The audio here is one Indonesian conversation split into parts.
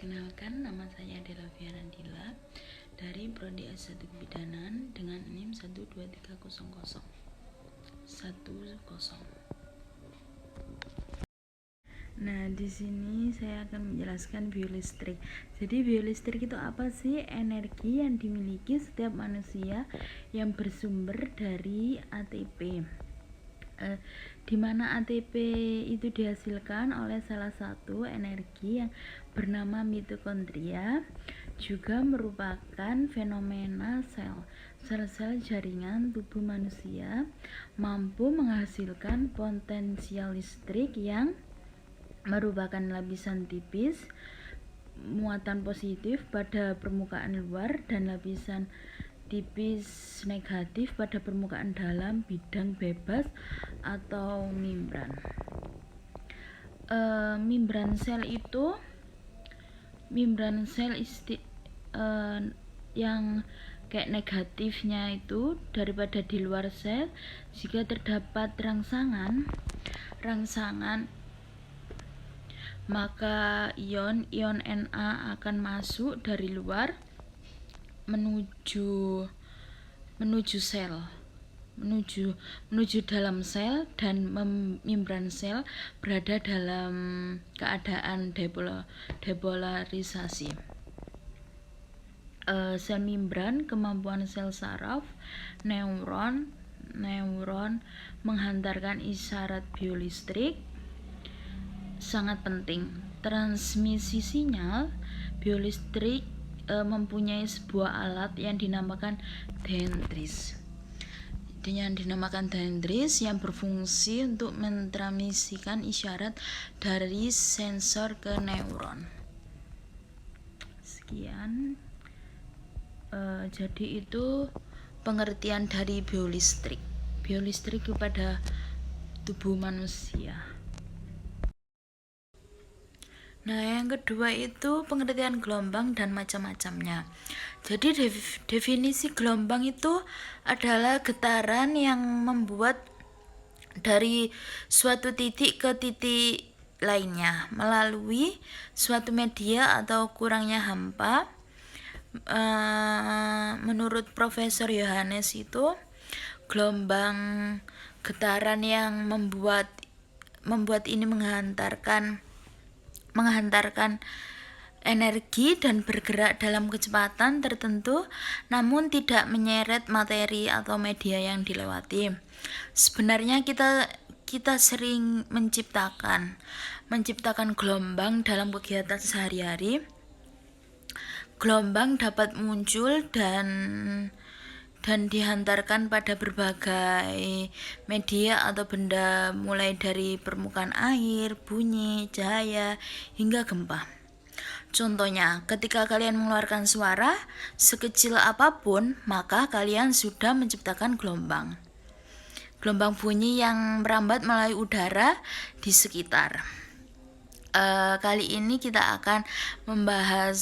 Perkenalkan, nama saya Dela Fiarandila dari Prodi S1 Kebidanan dengan NIM 1230010. Nah, di sini saya akan menjelaskan biolistrik. Jadi biolistrik itu apa sih? Energi yang dimiliki setiap manusia yang bersumber dari ATP. Di mana ATP itu dihasilkan oleh salah satu energi yang bernama mitokondria, juga merupakan fenomena sel-sel jaringan tubuh manusia mampu menghasilkan potensial listrik yang merupakan lapisan tipis muatan positif pada permukaan luar dan lapisan tipis negatif pada permukaan dalam bidang bebas atau membran. Membran sel itu yang kayak negatifnya itu daripada di luar sel. Jika terdapat rangsangan maka ion Na akan masuk dari luar menuju dalam sel, dan membran sel berada dalam keadaan depolarisasi. Sel membran, kemampuan sel saraf neuron menghantarkan isyarat biolistrik sangat penting. Transmisi sinyal biolistrik mempunyai sebuah alat yang dinamakan dendris. Yang berfungsi untuk mentransmisikan isyarat dari sensor ke neuron. Sekian. Jadi itu pengertian dari biolistrik kepada tubuh manusia. Nah, yang kedua itu pengertian gelombang dan macam-macamnya. Jadi definisi gelombang itu adalah getaran yang membuat dari suatu titik ke titik lainnya melalui suatu media atau kurangnya hampa. Menurut Profesor Yohanes itu gelombang getaran yang membuat ini menghantarkan energi dan bergerak dalam kecepatan tertentu, namun tidak menyeret materi atau media yang dilewati. Sebenarnya kita sering menciptakan gelombang dalam kegiatan sehari-hari. Gelombang dapat muncul dan dihantarkan pada berbagai media atau benda, mulai dari permukaan air, bunyi, cahaya, hingga gempa. Contohnya, ketika kalian mengeluarkan suara sekecil apapun, maka kalian sudah menciptakan gelombang bunyi yang merambat melalui udara di sekitar. Kali ini kita akan membahas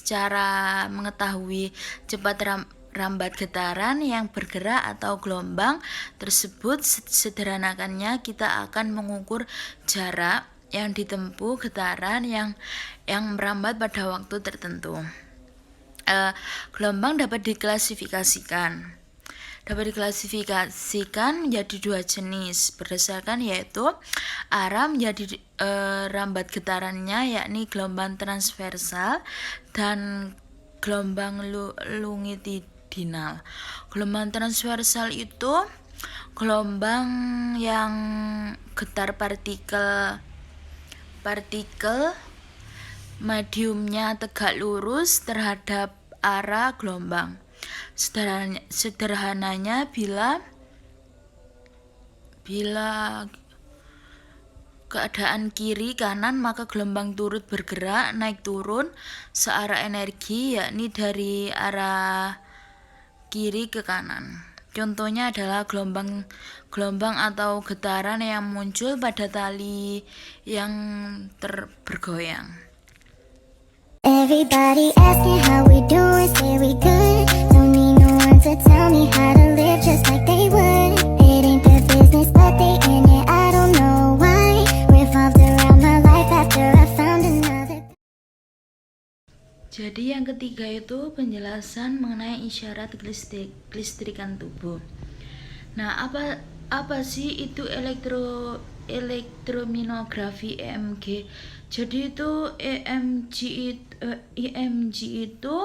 cara mengetahui cepat rambat getaran yang bergerak atau gelombang tersebut. Sederhanakannya, kita akan mengukur jarak yang ditempuh getaran yang merambat pada waktu tertentu. Gelombang dapat diklasifikasikan menjadi dua jenis berdasarkan, yaitu arah menjadi rambat getarannya, yakni gelombang transversal, dan gelombang longitudinal. Gelombang transversal itu gelombang yang getar partikel mediumnya tegak lurus terhadap arah gelombang. Sederhananya, bila keadaan kiri kanan, maka gelombang turut bergerak naik turun searah energi, yakni dari arah kiri ke kanan. Contohnya adalah gelombang atau getaran yang muncul pada tali yang bergoyang. Everybody asking how we doing, say we good. Don't need no one to tell me how to live just like they would. It ain't their business, but they in it. I don't know why. Revolved around my life after I Jadi yang ketiga itu penjelasan mengenai isyarat kelistrikan tubuh. Nah, apa sih itu elektromiografi EMG? Jadi itu EMG itu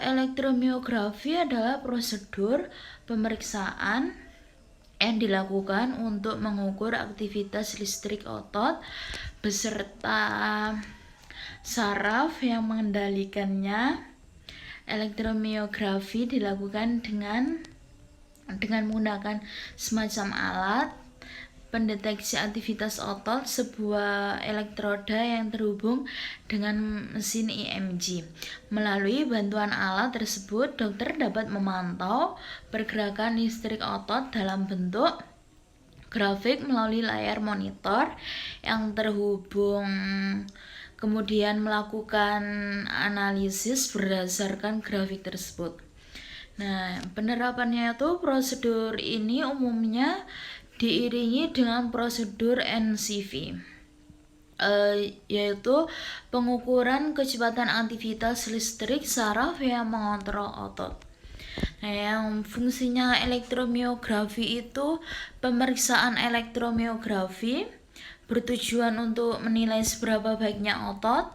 elektromiografi adalah prosedur pemeriksaan yang dilakukan untuk mengukur aktivitas listrik otot beserta saraf yang mengendalikannya. Elektromiografi dilakukan dengan menggunakan semacam alat pendeteksi aktivitas otot, sebuah elektroda yang terhubung dengan mesin EMG. Melalui bantuan alat tersebut, dokter dapat memantau pergerakan listrik otot dalam bentuk grafik melalui layar monitor yang terhubung, kemudian melakukan analisis berdasarkan grafik tersebut. Nah, penerapannya itu prosedur ini umumnya diiringi dengan prosedur NCV, yaitu pengukuran kecepatan aktivitas listrik saraf yang mengontrol otot. Nah, yang fungsinya elektromiografi itu pemeriksaan elektromiografi bertujuan untuk menilai seberapa baiknya otot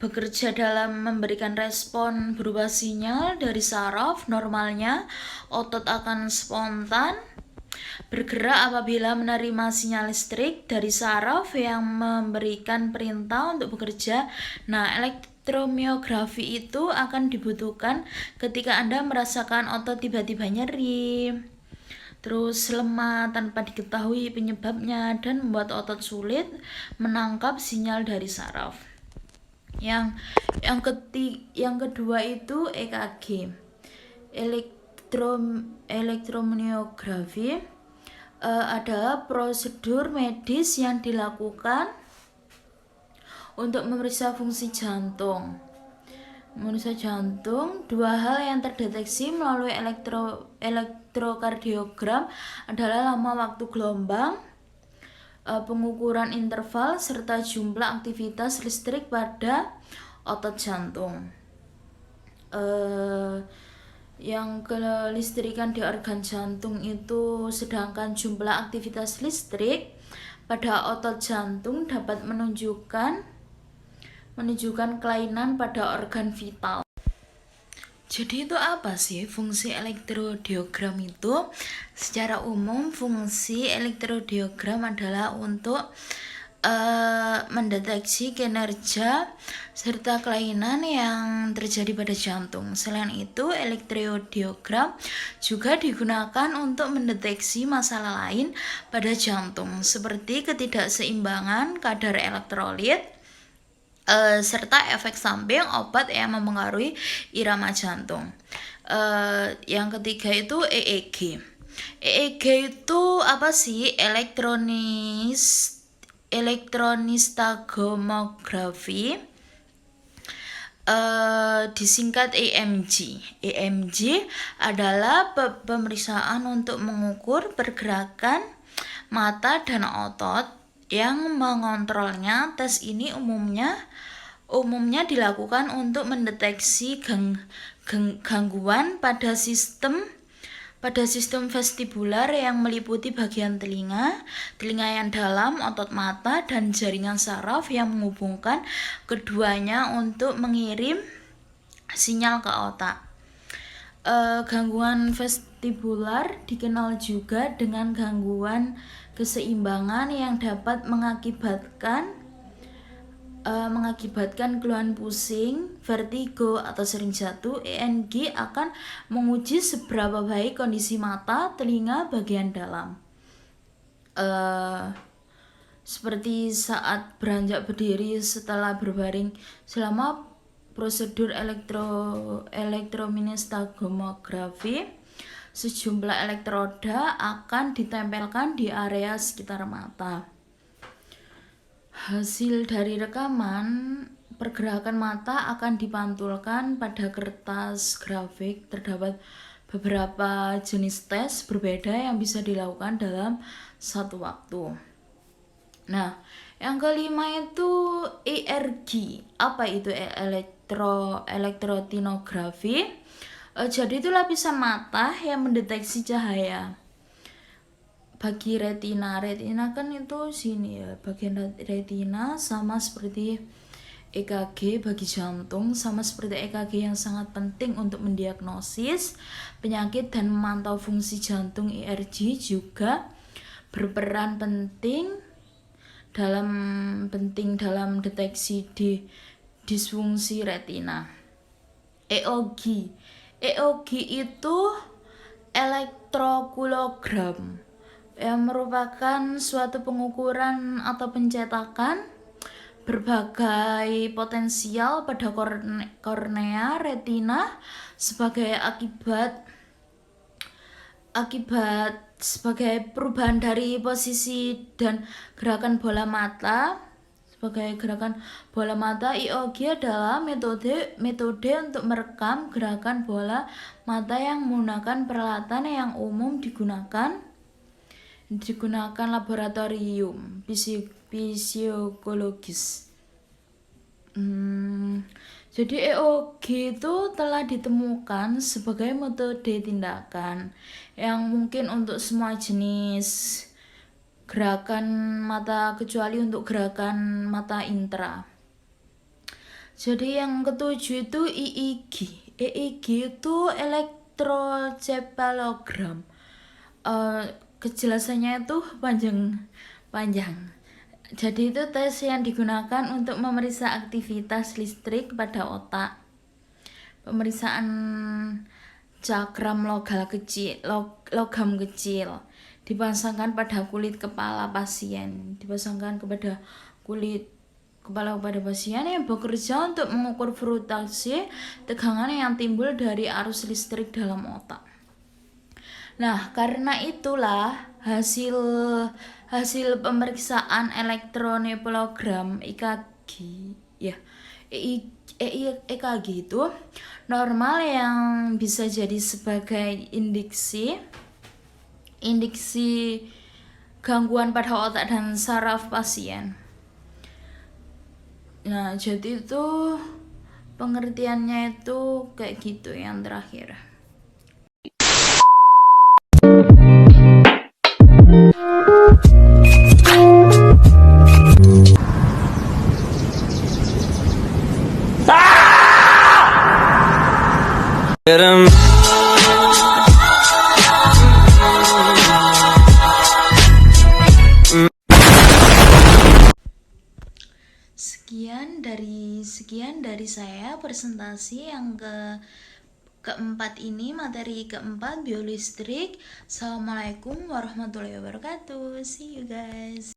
bekerja dalam memberikan respon berupa sinyal dari saraf. Normalnya otot akan spontan bergerak apabila menerima sinyal listrik dari saraf yang memberikan perintah untuk bekerja. Nah, elektromiografi itu akan dibutuhkan ketika Anda merasakan otot tiba-tiba nyeri, terus lemah tanpa diketahui penyebabnya, dan membuat otot sulit menangkap sinyal dari saraf. Yang kedua itu EKG, elektromiografi adalah prosedur medis yang dilakukan untuk memeriksa fungsi jantung. Dua hal yang terdeteksi melalui elektrokardiogram adalah lama waktu gelombang, pengukuran interval, serta jumlah aktivitas listrik pada otot jantung. Yang kelistrikan di organ jantung itu, sedangkan jumlah aktivitas listrik pada otot jantung dapat menunjukkan kelainan pada organ vital. Jadi itu apa sih fungsi elektrodiogram itu? Secara umum fungsi elektrodiogram adalah untuk mendeteksi kinerja serta kelainan yang terjadi pada jantung. Selain itu, elektrodiogram juga digunakan untuk mendeteksi masalah lain pada jantung, seperti ketidakseimbangan kadar elektrolit, serta efek samping obat yang mempengaruhi irama jantung. Yang ketiga itu EEG. EEG itu apa sih? Elektronistagomografi, disingkat EMG. EMG adalah pemeriksaan untuk mengukur pergerakan mata dan otot yang mengontrolnya. Tes ini umumnya dilakukan untuk mendeteksi gangguan pada sistem vestibular yang meliputi bagian telinga yang dalam, otot mata, dan jaringan saraf yang menghubungkan keduanya untuk mengirim sinyal ke otak. Gangguan vestibular dikenal juga dengan gangguan keseimbangan yang dapat mengakibatkan keluhan pusing, vertigo, atau sering jatuh. ENG akan menguji seberapa baik kondisi mata, telinga bagian dalam, seperti saat beranjak berdiri setelah berbaring. Selama prosedur elektromiografi, sejumlah elektroda akan ditempelkan di area sekitar mata. Hasil dari rekaman pergerakan mata akan dipantulkan pada kertas grafik. Terdapat beberapa jenis tes berbeda yang bisa dilakukan dalam satu waktu. Nah, yang kelima itu ERG. Apa itu elektrotinografi? Jadi itu lapisan mata yang mendeteksi cahaya. Bagi retina kan itu sini ya, bagian retina sama seperti EKG bagi jantung, sama seperti EKG yang sangat penting untuk mendiagnosis penyakit dan memantau fungsi jantung. ERG juga berperan dalam deteksi di disfungsi retina. EOG itu elektrokulogram yang merupakan suatu pengukuran atau pencetakan berbagai potensial pada kornea retina sebagai sebagai perubahan dari posisi dan gerakan bola mata. Sebagai gerakan bola mata, EOG adalah metode untuk merekam gerakan bola mata yang menggunakan peralatan yang umum digunakan laboratorium fisiologis. Jadi EOG itu telah ditemukan sebagai metode tindakan yang mungkin untuk semua jenis gerakan mata kecuali untuk gerakan mata intra. Jadi yang ketujuh itu EEG. EEG itu elektroencephalogram. Kejelasannya itu panjang. Jadi itu tes yang digunakan untuk memeriksa aktivitas listrik pada otak. Pemeriksaan cakram logam kecil dipasangkan pada kulit kepala pasien, pasien yang bekerja untuk mengukur frustasi tegangan yang timbul dari arus listrik dalam otak. Nah, karena itulah hasil pemeriksaan elektroencephalogram EKG itu normal yang bisa jadi sebagai indiksi gangguan pada otak dan saraf pasien. Nah, jadi itu pengertiannya itu kayak gitu yang terakhir. Sekian dari saya presentasi yang keempat ini, materi keempat biolistrik. Assalamualaikum warahmatullahi wabarakatuh. See you guys.